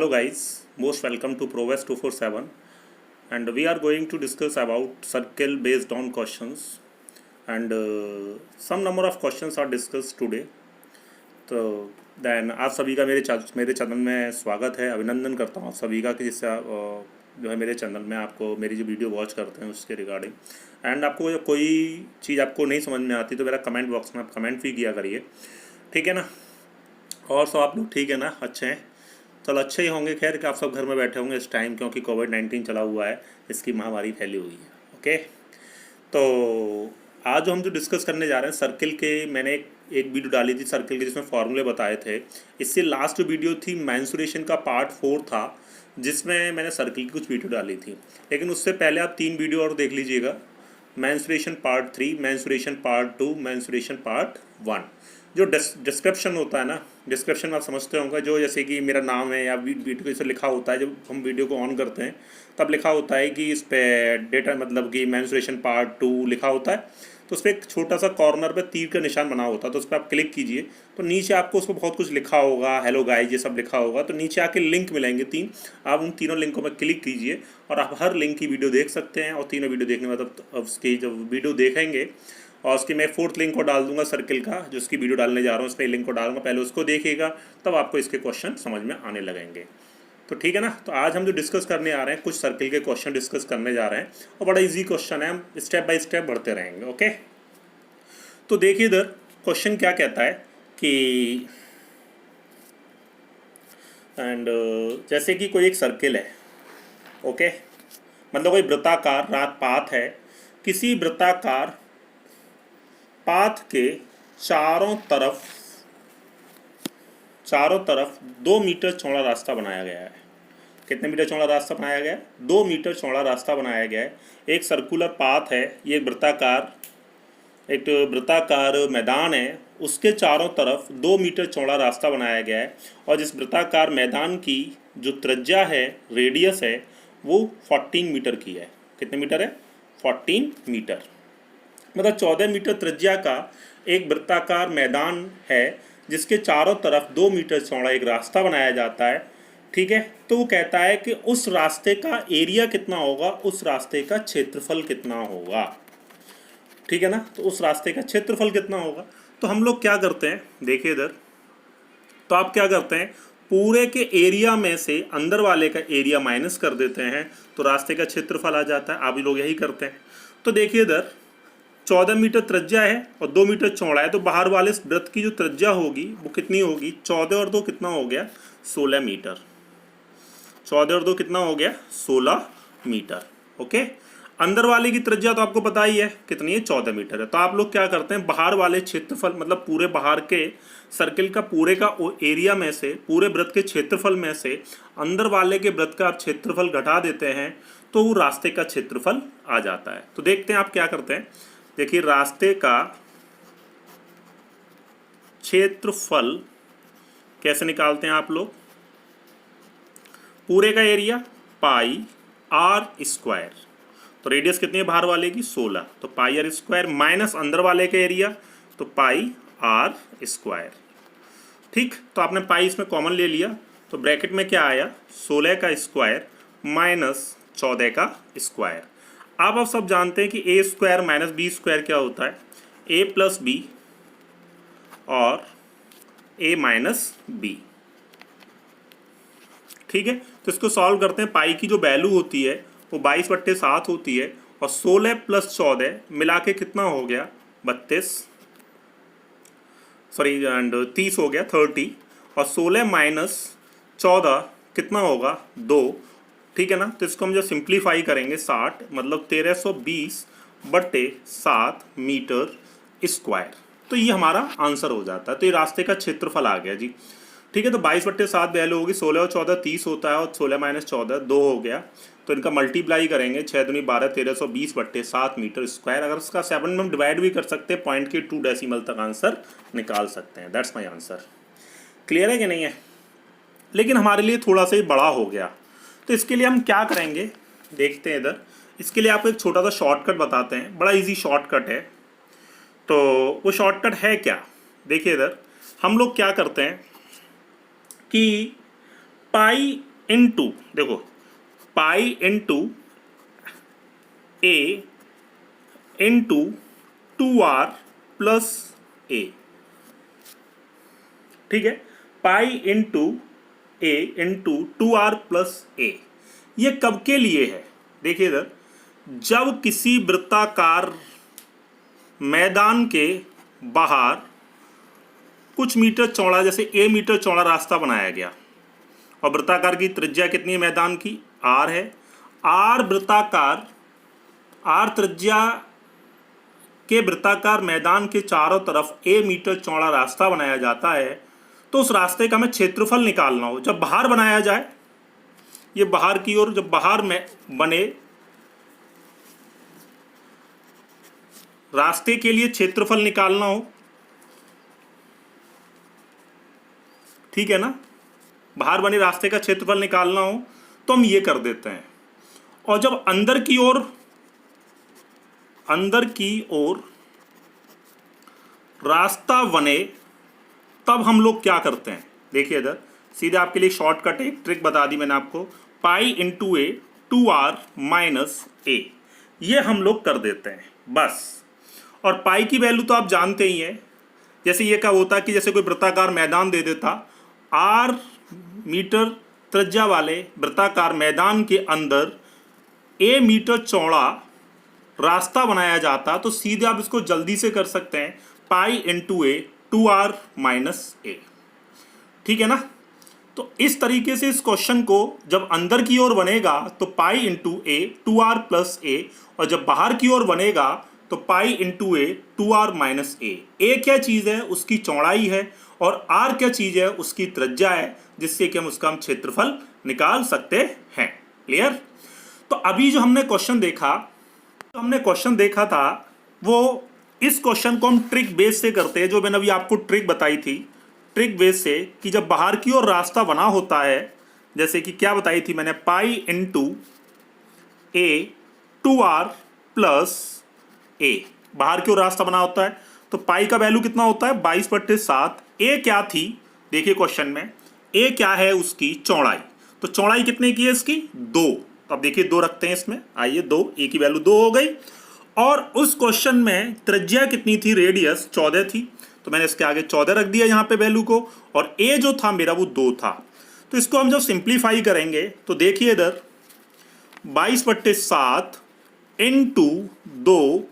Hello guys, most welcome to ProVest 247 and we are going to discuss about circle based on questions and some number of questions are discussed today. तो then आप सभी का मेरे channel में स्वागत है, अभिनंदन करता हूँ आप सभी का कि जिससे जो है मेरे चैनल में आपको मेरी जो वीडियो वॉच करते हैं उसके रिगार्डिंग एंड आपको जब कोई चीज़ आपको नहीं समझ में आती तो मेरा कमेंट बॉक्स में आप कमेंट भी किया करिए, ठीक है ना। और सब आप लोग ठीक है ना, अच्छे हैं, चलो अच्छे ही होंगे। खैर कि आप सब घर में बैठे होंगे इस टाइम क्योंकि कोविड-19 चला हुआ है, इसकी महामारी फैली हुई है। ओके, तो आज जो हम डिस्कस करने जा रहे हैं सर्किल के, मैंने एक वीडियो डाली थी सर्किल के जिसमें फॉर्मूले बताए थे। इससे लास्ट वीडियो थी मेंसुरेशन का पार्ट 4 था जिसमें मैंने सर्किल की कुछ वीडियो डाली थी, लेकिन उससे पहले आप 3 वीडियो और देख लीजिएगा। Mensuration part 3, mensuration part 2, mensuration part 1। जो डिस्क्रिप्शन होता है ना, डिस्क्रिप्शन आप समझते होंगे, जो जैसे कि मेरा नाम है या वीडियो को इसे लिखा होता है, जब हम वीडियो को ऑन करते हैं तब लिखा होता है कि इस पर डेटा मतलब कि मेंसुरेशन पार्ट 2 लिखा होता है, तो उस पर एक छोटा सा कॉर्नर पे तीर का निशान बना होता है, तो उस पर आप क्लिक कीजिए तो नीचे आपको उसको बहुत कुछ लिखा होगा, हेलो गाइस ये सब लिखा होगा। तो नीचे आके लिंक मिलेंगे 3, आप उन तीनों लिंकों में क्लिक कीजिए और आप हर लिंक की वीडियो देख सकते हैं। और तीनों वीडियो देखने के बाद उसकी जब वीडियो देखेंगे और उसकी मैं 4th लिंक को डाल दूंगा सर्किल का, जो उसकी वीडियो डालने जा रहा हूँ उस पर लिंक को डालूंगा, पहले उसको देखिएगा तब आपको इसके क्वेश्चन समझ में आने लगेंगे। तो ठीक है ना। तो आज हम जो डिस्कस करने आ रहे हैं कुछ सर्किल के क्वेश्चन डिस्कस करने जा रहे हैं और बड़ा इजी क्वेश्चन है, हम स्टेप बाय स्टेप बढ़ते रहेंगे। ओके, तो देखिए इधर क्वेश्चन क्या कहता है कि एंड जैसे कि कोई एक सर्किल है, ओके, मतलब कोई वृत्ताकार पाथ है, किसी वृत्ताकार पाथ के चारों तरफ 2 मीटर चौड़ा रास्ता बनाया गया है। कितने मीटर चौड़ा रास्ता बनाया गया है? 2 मीटर चौड़ा रास्ता बनाया गया है। एक सर्कुलर पाथ है, ये एक वृत्ताकार मैदान है, उसके चारों तरफ 2 मीटर चौड़ा रास्ता बनाया गया है और जिस वृत्ताकार मैदान की जो त्रिज्या है, रेडियस है, वो 14 मीटर की है। कितने मीटर है? 14 मीटर, मतलब 14 मीटर त्रिज्या का एक वृत्ताकार मैदान है जिसके चारों तरफ 2 मीटर चौड़ा एक रास्ता बनाया जाता है, ठीक है। तो वो कहता है कि उस रास्ते का एरिया कितना होगा, उस रास्ते का क्षेत्रफल कितना होगा, ठीक है ना। तो उस रास्ते का क्षेत्रफल कितना होगा, तो हम लोग क्या करते हैं, देखिए इधर, तो आप क्या करते हैं, पूरे के एरिया में से अंदर वाले का एरिया माइनस कर देते हैं तो रास्ते का क्षेत्रफल आ जाता है। आप लोग यही करते हैं। तो देखिए इधर 14 मीटर त्रिज्या है और 2 मीटर चौड़ा है, तो बाहर वाले वृत्त की जो त्रिज्या होगी वो कितनी होगी, 14 और 2 कितना हो गया, 16 मीटर। 14 और 2 कितना हो गया, 16 मीटर। ओके, अंदर वाले की त्रिज्या तो आपको पता ही है कितनी है, 14 मीटर है। तो आप लोग क्या करते हैं, बाहर वाले क्षेत्रफल मतलब पूरे बाहर के सर्किल का पूरे का एरिया में से, पूरे वृत्त के क्षेत्रफल में से अंदर वाले के वृत्त का आप क्षेत्रफल घटा देते हैं तो वो रास्ते का क्षेत्रफल आ जाता है। तो देखते हैं आप क्या करते हैं। देखिए रास्ते का क्षेत्रफल कैसे निकालते हैं आप लोग, पूरे का एरिया पाई आर स्क्वायर, तो रेडियस कितनी है बाहर वाले की, 16, तो पाई आर स्क्वायर माइनस अंदर वाले का एरिया, तो पाई आर स्क्वायर। ठीक, तो आपने पाई इसमें कॉमन ले लिया तो ब्रैकेट में क्या आया, 16 का स्क्वायर माइनस 14 का स्क्वायर। अब आप सब जानते हैं कि ए स्क्वायर माइनस बी स्क्वायर क्या होता है, ए प्लस बी और ए माइनस बी, ठीक है। तो इसको सॉल्व करते हैं। पाई की जो वैल्यू होती है वो 22/7 होती है और 16 प्लस 14 मिला के कितना हो गया, 30 हो गया, 30, और 16 माइनस 14 कितना होगा, 2, ठीक है ना। तो इसको हम जब सिंप्लीफाई करेंगे 60 मतलब 1320/7 मीटर स्क्वायर, तो ये हमारा आंसर हो जाता है। तो ये रास्ते का क्षेत्रफल आ गया जी, ठीक है। तो 22/7 वैल्यू होगी, 16 और 14 30 होता है और 16 माइनस 14 2 हो गया, तो इनका मल्टीप्लाई करेंगे, 6 दूनी 12, 1320/7 मीटर स्क्वायर। अगर इसका 7 में डिवाइड भी कर सकते हैं, पॉइंट के 2 डेसिमल तक आंसर निकाल सकते हैं। That's my answer. क्लियर है कि नहीं है? लेकिन हमारे लिए थोड़ा सा ही बड़ा हो गया, तो इसके लिए हम क्या करेंगे, देखते हैं इधर। इसके लिए आपको एक छोटा सा शॉर्टकट बताते हैं, बड़ा इजी शॉर्टकट है। तो वो शॉर्टकट है क्या, देखिए इधर हम लोग क्या करते हैं कि पाई इंटू, देखो पाई इंटू ए इंटू 2r प्लस ए, ठीक है, पाई इंटू ए इंटू 2r प्लस ए। ये कब के लिए है? देखिए इधर, जब किसी वृत्ताकार मैदान के बाहर कुछ मीटर चौड़ा, जैसे ए मीटर चौड़ा रास्ता बनाया गया और वृत्ताकार की त्रिज्या कितनी है मैदान की? r है। r वृत्ताकार, r त्रिज्या के वृत्ताकार मैदान के चारों तरफ a मीटर चौड़ा रास्ता बनाया जाता है, तो उस रास्ते का हमें क्षेत्रफल निकालना हो। जब बाहर बनाया जाए, ये बाहर की ओर जब बाहर में बने रास्ते के लिए क्षेत्रफल निकालना हो, ठीक है ना, बाहर बने रास्ते का क्षेत्रफल निकालना हो तो हम ये कर देते हैं। और जब अंदर की ओर रास्ता बने तब हम लोग क्या करते हैं? देखिए इधर सीधे आपके लिए शॉर्टकट एक ट्रिक बता दी मैंने आपको, पाई इंटू ए 2r माइनस ए, ये हम लोग कर देते हैं बस। और पाई की वैल्यू तो आप जानते ही हैं। जैसे ये क्या होता है कि जैसे कोई वृत्ताकार मैदान दे देता, r मीटर त्रिज्या वाले वृत्ताकार मैदान के अंदर a मीटर चौड़ा रास्ता बनाया जाता, तो सीधे आप इसको जल्दी से कर सकते हैं, पाई इंटू ए 2r माइनस ए, ठीक है ना। तो इस तरीके से इस क्वेश्चन को जब अंदर की ओर बनेगा तो पाई इंटू ए 2r प्लस ए, और जब बाहर की ओर बनेगा तो पाई इंटू ए 2r माइनस ए। ए क्या चीज़ है? उसकी चौड़ाई है, और r क्या चीज़ है? उसकी त्रिज्या है, जिससे कि हम उसका क्षेत्रफल निकाल सकते हैं। क्लियर? तो अभी जो हमने क्वेश्चन देखा था वो, इस क्वेश्चन को हम ट्रिक बेस से करते हैं, जो मैंने अभी आपको ट्रिक बताई थी, ट्रिक बेस से, कि जब बाहर की ओर रास्ता बना होता है, जैसे कि क्या बताई थी मैंने, पाई इंटू ए 2r प्लस ए, बाहर की ओर रास्ता बना होता है तो पाई का वैल्यू कितना होता है? 22/7। ए क्या थी? देखिए क्वेश्चन में ए क्या है? उसकी चौड़ाई। तो चौड़ाई कितने की है इसकी? 2। तो अब देखिए 2 रखते हैं इसमें, आइए 2, ए की वैल्यू 2 हो गई। और उस क्वेश्चन में त्रिज्या कितनी थी? रेडियस 14 थी, तो मैंने इसके आगे 14 रख दिया यहाँ पे वैल्यू को, और ए जो था मेरा वो 2 था। तो इसको हम जब सिंप्लीफाई करेंगे तो देखिए इधर 22/7 इंटू 2,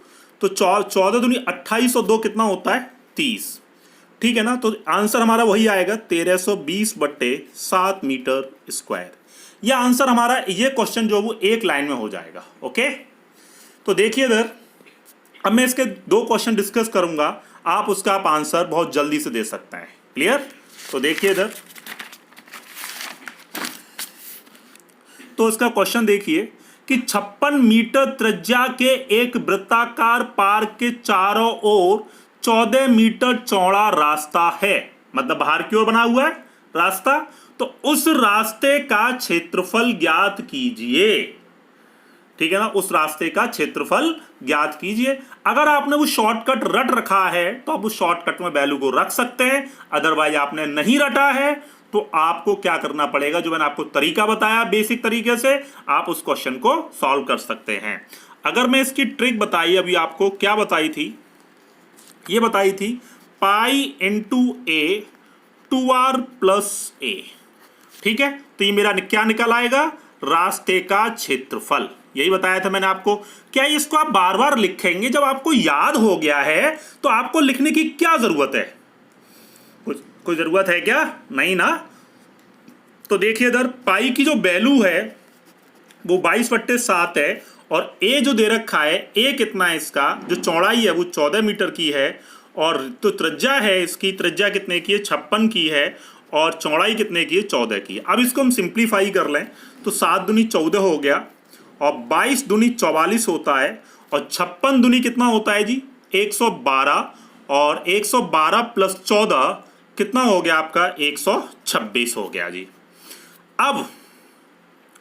तो 14 दूनी 28 और 2 कितना होता है? 30, ठीक है ना। तो आंसर हमारा वही आएगा 1320/7 मीटर स्क्वायर। यह आंसर हमारा, ये क्वेश्चन जो वो एक लाइन में हो जाएगा। ओके, तो देखिए इधर, अब मैं इसके 2 क्वेश्चन डिस्कस करूंगा, आप उसका आंसर बहुत जल्दी से दे सकते हैं। क्लियर? तो देखिए इधर, तो इसका क्वेश्चन देखिए कि 56 मीटर त्रिज्या के एक वृत्ताकार पार्क के चारों ओर 14 मीटर चौड़ा रास्ता है, मतलब बाहर की ओर बना हुआ है रास्ता, तो उस रास्ते का क्षेत्रफल ज्ञात कीजिए। ठीक है ना, उस रास्ते का क्षेत्रफल ज्ञात कीजिए। अगर आपने वो शॉर्टकट रट रखा है तो आप उस शॉर्टकट में वैल्यू को रख सकते हैं, अदरवाइज आपने नहीं रटा है तो आपको क्या करना पड़ेगा, जो मैंने आपको तरीका बताया बेसिक तरीके से, आप उस क्वेश्चन को सॉल्व कर सकते हैं। अगर मैं इसकी ट्रिक बताई अभी आपको, क्या बताई थी? ये बताई थी पाई इंटू ए 2r प्लस ए। ठीक है, तो ये मेरा क्या निकल आएगा? रास्ते का क्षेत्रफल। यही बताया था मैंने आपको। क्या इसको आप बार बार लिखेंगे? जब आपको याद हो गया है तो आपको लिखने की क्या जरूरत है? कोई जरूरत है क्या? नहीं ना। तो देखिए इधर पाई की जो वैल्यू है वो 22/7 है, और ए जो दे रखा है, ए कितना है इसका, जो चौड़ाई है वो 14 मीटर की है, और तो त्रिज्या है इसकी, त्रिज्या कितने की है? 56 की है, और चौड़ाई कितने की है? 14 की। अब इसको हम सिंप्लीफाई कर लें तो 7 दूनी 14 हो गया, और 22 दूनी 44 होता है, और 56 दूनी कितना होता है जी? 112, और 112 प्लस 14 कितना हो गया आपका? 126 हो गया जी। अब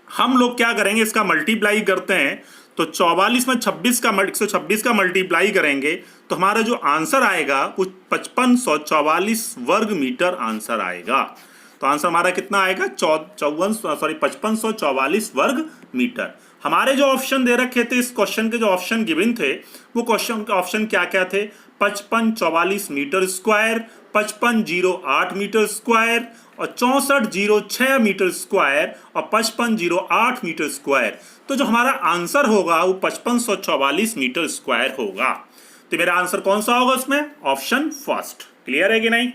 हम लोग क्या करेंगे, इसका मल्टीप्लाई करते हैं, तो 44 में 126 का मल्टीप्लाई करेंगे तो हमारा जो आंसर आएगा वो 5544 वर्ग मीटर आंसर आएगा। तो आंसर हमारा कितना आएगा 5544 वर्ग मीटर। हमारे जो ऑप्शन दे रखे थे इस क्वेश्चन के, जो ऑप्शन गिवन थे वो क्वेश्चन के ऑप्शन क्या क्या थे, 5544 मीटर स्क्वायर, 5508 मीटर स्क्वायर और 6406 मीटर स्क्वायर और 5508 मीटर स्क्वायर। तो जो हमारा आंसर होगा वो 5544 मीटर स्क्वायर होगा। तो मेरा आंसर कौन सा होगा उसमें, ऑप्शन फर्स्ट। क्लियर है कि नहीं?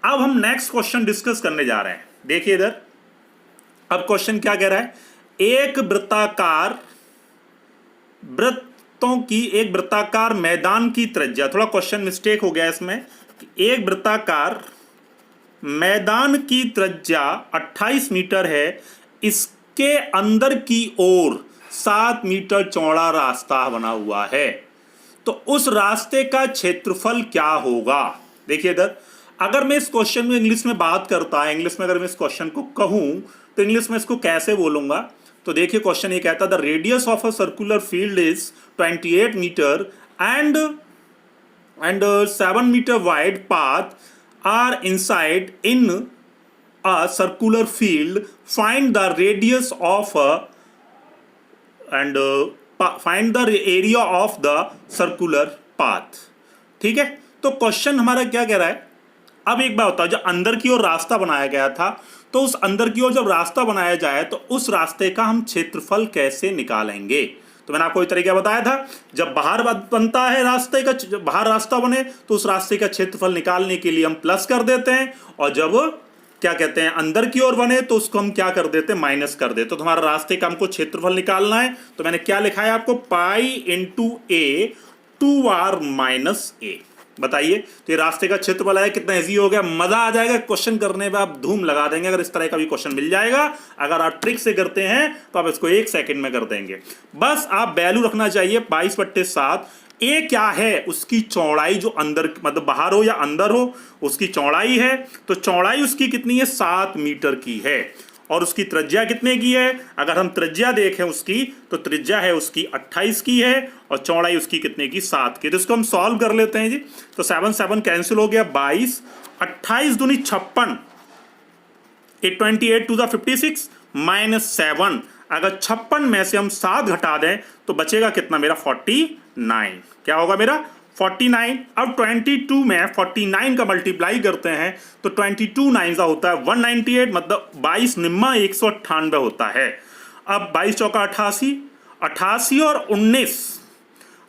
अब हम नेक्स्ट क्वेश्चन डिस्कस करने जा रहे हैं। देखिए इधर, अब क्वेश्चन क्या कह रहा है, एक वृत्ताकार मैदान की त्रिज्या, थोड़ा क्वेश्चन मिस्टेक हो गया इसमें, एक वृत्ताकार मैदान की त्रिज्या 28 मीटर है, इसके अंदर की ओर 7 मीटर चौड़ा रास्ता बना हुआ है, तो उस रास्ते का क्षेत्रफल क्या होगा। देखिए इधर, अगर मैं इस क्वेश्चन में इंग्लिश में बात करता, इंग्लिश में अगर मैं इस क्वेश्चन को कहूं तो इंग्लिश में इसको कैसे बोलूंगा, तो देखिए क्वेश्चन ये कहता है the radius of a circular field is 28 metre and 7 metre wide path are inside in a circular field, find the radius of find the area of the circular path. ठीक है, तो क्वेश्चन हमारा क्या कह रहा है, अब एक बात बताओ, जब अंदर की ओर रास्ता बनाया गया था तो उस अंदर की ओर जब रास्ता बनाया जाए तो उस रास्ते का हम क्षेत्रफल कैसे निकालेंगे। तो मैंने आपको एक तरीका बताया था, जब बाहर बनता है रास्ते का, जब बाहर रास्ता बने तो उस रास्ते का क्षेत्रफल निकालने के लिए हम प्लस कर देते हैं, और जब क्या कहते हैं अंदर की ओर बने तो उसको हम क्या कर देते हैं, माइनस कर देते। तो हमारा रास्ते का हमको क्षेत्रफल निकालना है, तो मैंने क्या लिखा है आपको, पाई इंटू ए 2r माइनस ए। बताइए, तो ये रास्ते का क्षेत्रफल है, कितना इजी हो गया, मजा आ जाएगा क्वेश्चन करने में, आप धूम लगा देंगे अगर इस तरह का भी क्वेश्चन मिल जाएगा। अगर आप ट्रिक से करते हैं तो आप इसको 1 सेकंड में कर देंगे। बस आप वैल्यू रखना चाहिए 22/7। ए क्या है, उसकी चौड़ाई, जो अंदर मतलब बाहर हो या अंदर हो उसकी चौड़ाई है, तो चौड़ाई उसकी कितनी है, 7 मीटर की है, और उसकी त्रिज्या कितने की है, अगर हम त्रिज्या देखें उसकी तो त्रिज्या है उसकी 28 की है और चौड़ाई उसकी कितने की, 7 की। तो इसको हम सॉल्व कर लेते हैं जी, तो 7 7 कैंसिल हो गया, 22, 28 दूनी 56, 28 टू द 56 माइनस 7, अगर 56 में से हम 7 घटा दें तो बचेगा कितना मेरा, 49। क्या होगा मेरा, 49। अब 22 में 49 का मल्टीप्लाई करते हैं तो 22 9 होता है 198, मतलब 22 निम्मा 198 होता है। अब 22 चौका 88, 88 और 19,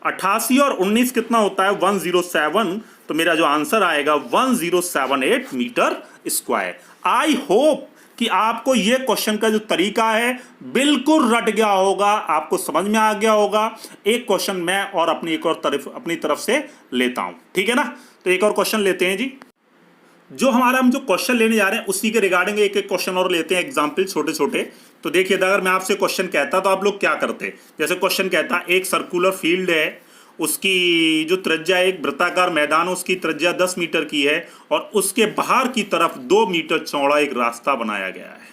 88 और 19 कितना होता है, 107। तो मेरा जो आंसर आएगा 1078 मीटर स्क्वायर। आई होप कि आपको ये क्वेश्चन का जो तरीका है बिल्कुल रट गया होगा, आपको समझ में आ गया होगा। एक क्वेश्चन मैं और अपनी तरफ से लेता हूं, ठीक है ना। तो एक और क्वेश्चन लेते हैं जी, जो हमारा हम जो क्वेश्चन लेने जा रहे हैं उसी के रिगार्डिंग एक एक क्वेश्चन और लेते हैं, एग्जाम्पल छोटे छोटे। तो देखिए, अगर मैं आपसे क्वेश्चन कहता तो आप लोग क्या करते, जैसे क्वेश्चन कहता एक सर्कुलर फील्ड है, उसकी जो त्रिज्या, एक वृत्ताकार मैदान उसकी त्रिज्या 10 मीटर की है और उसके बाहर की तरफ 2 मीटर चौड़ा एक रास्ता बनाया गया है,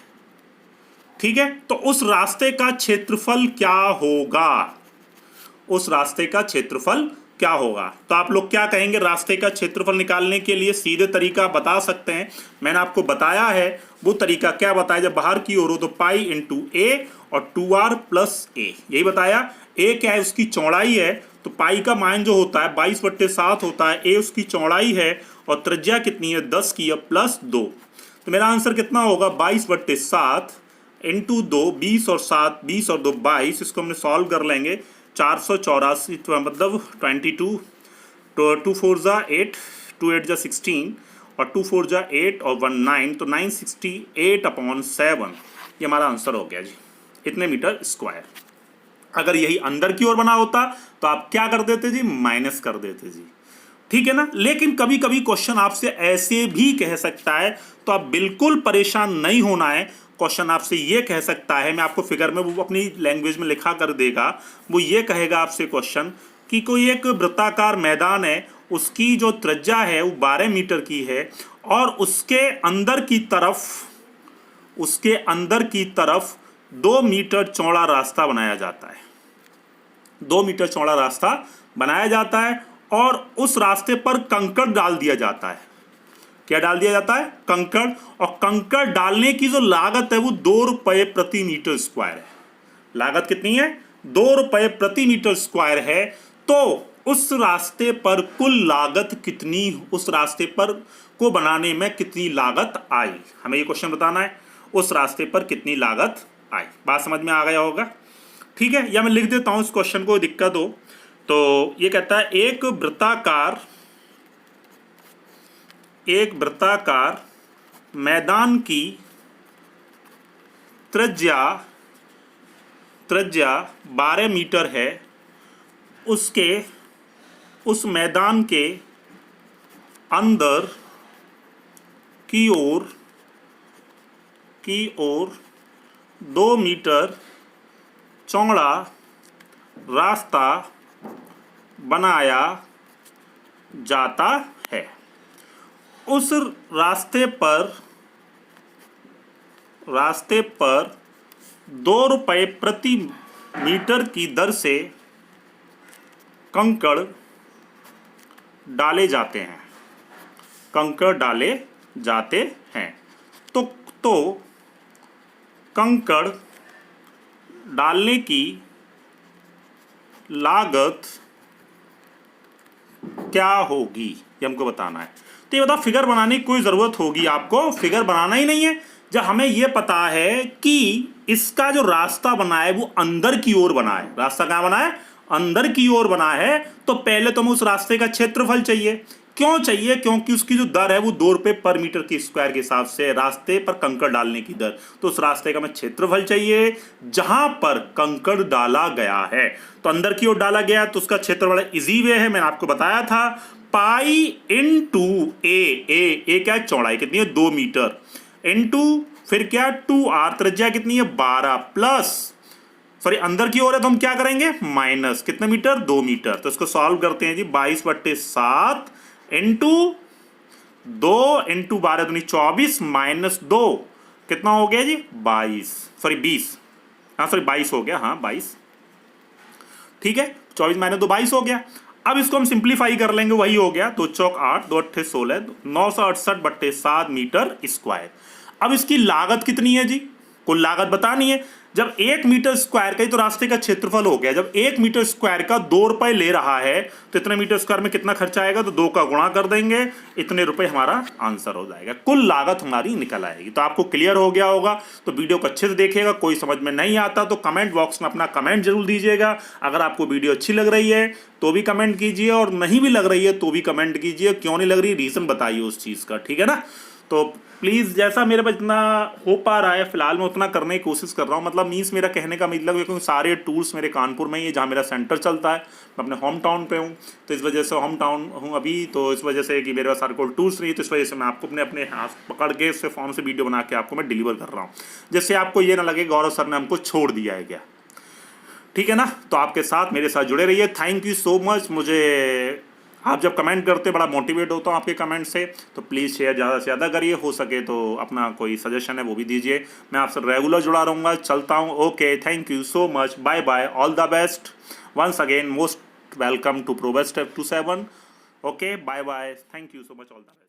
ठीक है। तो उस रास्ते का क्षेत्रफल क्या होगा, उस रास्ते का क्षेत्रफल क्या होगा। तो आप लोग क्या कहेंगे, रास्ते का क्षेत्रफल निकालने के लिए सीधे तरीका बता सकते हैं, मैंने आपको बताया है वो तरीका। क्या बताया, जब बाहर की ओर हो तो पाई इंटू ए और 2r प्लस ए, यही बताया। ए क्या है, उसकी चौड़ाई है, तो पाई का मान जो होता है 22/7 होता है, ए उसकी चौड़ाई है और त्रिज्या कितनी है, 10 की है, प्लस 2। तो मेरा आंसर कितना होगा, 22/7 इंटू 2, 20 और 7, 20 और 2 22, इसको हमने सॉल्व कर लेंगे, 484, मतलब 22, 2 4 जा 8, 2 8 जा 16 और 2 4 जा 8 और 1 9, तो 968/7 ये हमारा आंसर हो गया जी, इतने मीटर स्क्वायर। अगर यही अंदर की ओर बना होता तो आप क्या कर देते जी, माइनस कर देते जी, ठीक है ना। लेकिन कभी कभी क्वेश्चन आपसे ऐसे भी कह सकता है, तो आप बिल्कुल परेशान नहीं होना है। क्वेश्चन आपसे ये कह सकता है, मैं आपको फिगर में वो अपनी लैंग्वेज में लिखा कर देगा, वो ये कहेगा आपसे क्वेश्चन कि कोई एक वृत्ताकार मैदान है, उसकी जो त्रिज्या है वो 12 मीटर की है और उसके अंदर की तरफ 2 मीटर चौड़ा रास्ता बनाया जाता है, 2 मीटर चौड़ा रास्ता बनाया जाता है और उस रास्ते पर कंकड़ डाल दिया जाता है, क्या डाल दिया जाता है? कंकड़। और कंकड़ डालने की जो लागत है वो 2 रुपए प्रति मीटर स्क्वायर है। लागत कितनी है? 2 रुपए प्रति मीटर स्क्वायर है। तो उस रास्ते पर कुल लागत कितनी, उस रास्ते पर को बनाने में कितनी लागत आई, हमें ये क्वेश्चन बताना है। उस रास्ते पर कितनी लागत आई। बात समझ में आ गया होगा? ठीक है, या मैं लिख देता हूं इस क्वेश्चन को, दिक्कत हो तो। ये कहता है एक वृत्ताकार मैदान की त्रिज्या 12 मीटर है। उस मैदान के अंदर की ओर 2 मीटर चौड़ा रास्ता बनाया जाता है। उस रास्ते पर 2 रुपए प्रति मीटर की दर से कंकड़ डाले जाते हैं। तो कंकड़ डालने की लागत क्या होगी, ये हमको बताना है। तो ये बताओ, फिगर बनाने की कोई जरूरत होगी आपको? फिगर बनाना ही नहीं है। जब हमें यह पता है कि इसका जो रास्ता बना है वो अंदर की ओर बना है, रास्ता कहां बना है? अंदर की ओर बना है। तो पहले तो हमें उस रास्ते का क्षेत्रफल चाहिए। क्यों चाहिए? क्योंकि उसकी जो दर है वो 2 रुपए पर मीटर की स्क्वायर के हिसाब से, रास्ते पर कंकड़ डालने की दर। तो उस रास्ते का हमें क्षेत्रफल चाहिए जहां पर कंकड़ डाला गया है। तो अंदर की ओर डाला गया तो उसका क्षेत्रफल इजी वे है, मैंने आपको बताया था, पाई इंटू ए क्या है? चौड़ाई कितनी है? 2 मीटर, इंटू फिर क्या? 2r, त्रिज्या कितनी है? 12, प्लस सॉरी अंदर की ओर है तो हम क्या करेंगे? माइनस कितने मीटर? 2 मीटर। तो इसको सॉल्व करते हैं जी। 22/7 इंटू 2 इंटू 12 दूनी 24 माइनस 2 कितना हो गया जी? 20 हो गया, हाँ 22। ठीक है, 24 माइनस 2 22 हो गया। अब इसको हम सिंप्लीफाई कर लेंगे, वही हो गया 2 चौक 8, 2 अट्ठे 16, 968/7 मीटर स्क्वायर। अब इसकी लागत कितनी है जी? कुल लागत बतानी है। जब 1 मीटर स्क्वायर का ही तो रास्ते का क्षेत्रफल हो गया, जब 1 मीटर स्क्वायर का 2 रुपए ले रहा है तो इतने मीटर स्क्वायर में कितना खर्चा आएगा? तो 2 का गुणा कर देंगे, इतने रुपए हमारा आंसर हो जाएगा, कुल लागत हमारी निकल आएगी। तो आपको क्लियर हो गया होगा। तो वीडियो को अच्छे से देखिएगा। कोई समझ में नहीं आता तो कमेंट बॉक्स में अपना कमेंट जरूर दीजिएगा। अगर आपको वीडियो अच्छी लग रही है तो भी कमेंट कीजिए, और नहीं भी लग रही है तो भी कमेंट कीजिए। क्यों नहीं लग रही, रीजन बताइए उस चीज का, ठीक है ना? तो प्लीज़ जैसा मेरे पास जितना हो पा रहा है फिलहाल मैं उतना करने की कोशिश कर रहा हूँ। मतलब मीन्स मेरा कहने का मतलब है क्योंकि सारे टूर्स मेरे कानपुर में ही है, जहाँ मेरा सेंटर चलता है। मैं अपने होम टाउन पे हूँ, तो इस वजह से होम टाउन हूँ अभी, तो इस वजह से कि मेरे पास सारे कोई टूर्स नहीं है, तो इस वजह से मैं आपको अपने हाथ पकड़ के इससे फॉर्म से वीडियो बना के आपको मैं डिलीवर कर रहा हूँ, जिससे आपको ये ना लगे गौरव सर ने हमको छोड़ दिया है क्या। ठीक है ना? तो आपके साथ मेरे साथ जुड़े रहिए। Thank you so much. मुझे आप जब कमेंट करते बड़ा मोटिवेट होता हूँ आपके कमेंट से, तो प्लीज़ शेयर ज़्यादा से ज़्यादा करिए। हो सके तो अपना कोई सजेशन है वो भी दीजिए। मैं आपसे रेगुलर जुड़ा रहूँगा। चलता हूँ। Okay, thank you so much. Bye bye, all the best. Once again most welcome to provost 27। Okay, bye bye, thank you so much, all the best.